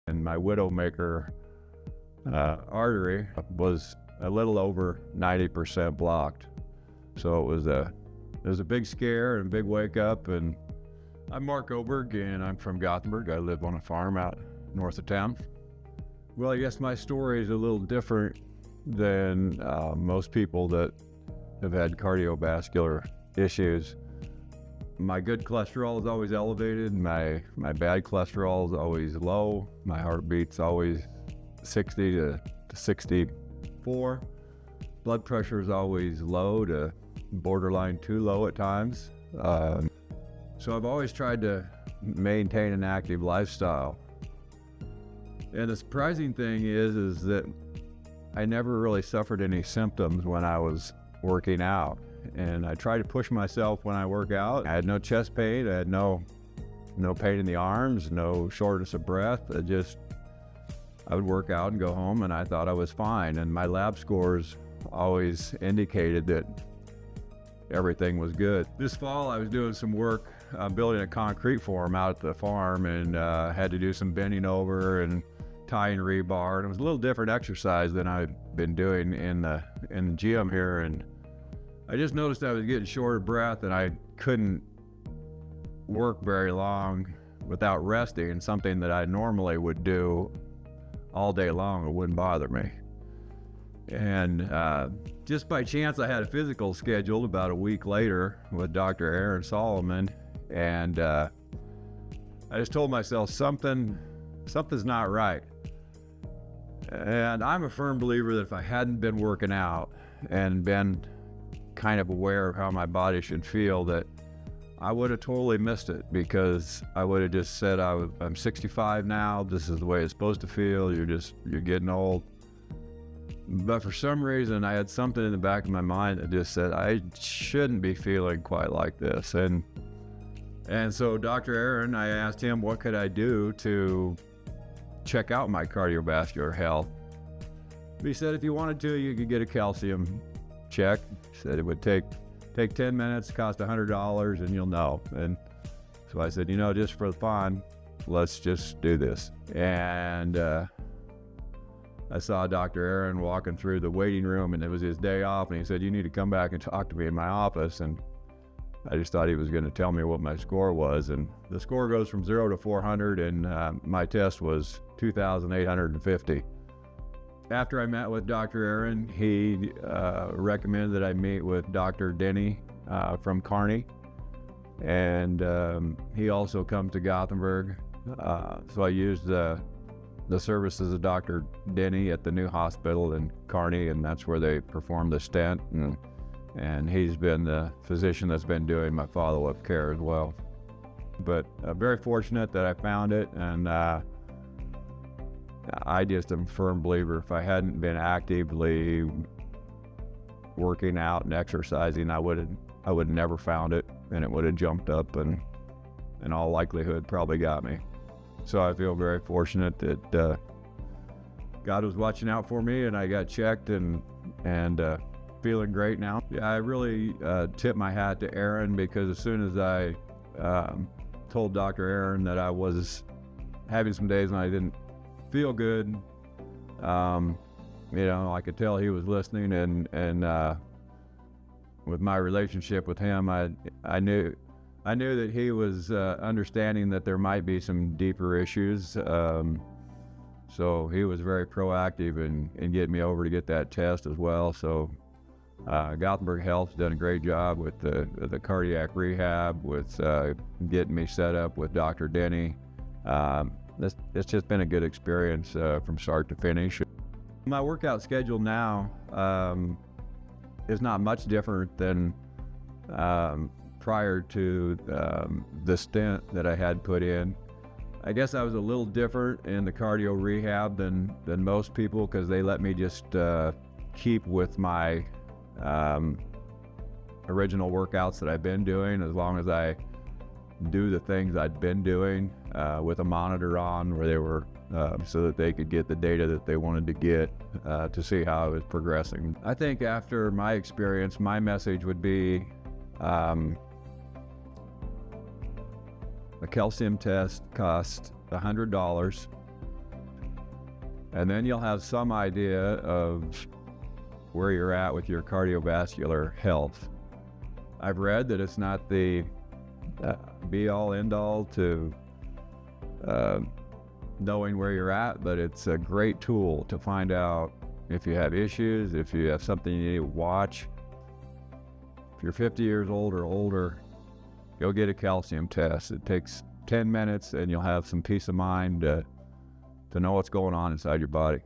and my widowmaker artery was a little over 90% blocked. So it was a big scare and a big wake up. And I'm Mark Oberg, and I'm from Gothenburg. I live on a farm out north of town. Well, I guess my story is a little different than most people that have had cardiovascular issues. My good cholesterol is always elevated. My bad cholesterol is always low. My heartbeat's always 60 to 64. Blood pressure is always low to borderline too low at times. So I've always tried to maintain an active lifestyle. And the surprising thing is that I never really suffered any symptoms when I was working out. And I try to push myself when I work out. I had no chest pain. I had no pain in the arms, no shortness of breath. I would work out and go home, and I thought I was fine. And my lab scores always indicated that everything was good. This fall, I was doing some work building a concrete form out at the farm, and had to do some bending over and tying rebar. And it was a little different exercise than I've been doing in the gym here. And I just noticed I was getting short of breath, and I couldn't work very long without resting, something that I normally would do all day long. It wouldn't bother me. And just by chance, I had a physical scheduled about a week later with Dr. Aaron Salomon, and I just told myself something's not right. And I'm a firm believer that if I hadn't been working out and been kind of aware of how my body should feel, that I would have totally missed it, because I would have just said, I'm 65 now, this is the way it's supposed to feel, you're getting old. But for some reason, I had something in the back of my mind that just said, I shouldn't be feeling quite like this. And so Dr. Aaron, I asked him what could I do to check out my cardiovascular health. He said if you wanted to, you could get a calcium check. He said it would take 10 minutes, cost $100, and you'll know. And so I said, just for fun, let's just do this. And I saw Dr. Aaron walking through the waiting room, and it was his day off, and he said, you need to come back and talk to me in my office. And I just thought he was going to tell me what my score was. And the score goes from 0 to 400, and my test was 2,850. After I met with Dr. Aaron, he recommended that I meet with Dr. Denney from Carney, and he also comes to Gothenburg. So I used the services of Dr. Denney at the new hospital in Carney, and that's where they performed the stent, and he's been the physician that's been doing my follow-up care as well. But very fortunate that I found it, and I just am a firm believer if I hadn't been actively working out and exercising, I would have never found it, and it would have jumped up and in all likelihood probably got me. So I feel very fortunate that God was watching out for me, and I got checked and feeling great now. Yeah, I really tip my hat to Aaron, because as soon as I told Dr. Aaron that I was having some days when I didn't feel good, I could tell he was listening, and with my relationship with him, I knew that he was understanding that there might be some deeper issues. So he was very proactive in getting me over to get that test as well. So Gothenburg Health's done a great job with the cardiac rehab, with getting me set up with Dr. Denney. It's just been a good experience from start to finish. My workout schedule now is not much different than prior to the stent that I had put in. I guess I was a little different in the cardio rehab than most people, because they let me just keep with my original workouts that I've been doing, as long as I do the things I'd been doing with a monitor on, where they were so that they could get the data that they wanted to get to see how I was progressing. I think after my experience, my message would be a calcium test costs $100. And then you'll have some idea of where you're at with your cardiovascular health. I've read that it's not the be-all, end-all to knowing where you're at, but it's a great tool to find out if you have issues, if you have something you need to watch. If you're 50 years old or older, go get a calcium test. It takes 10 minutes and you'll have some peace of mind to know what's going on inside your body.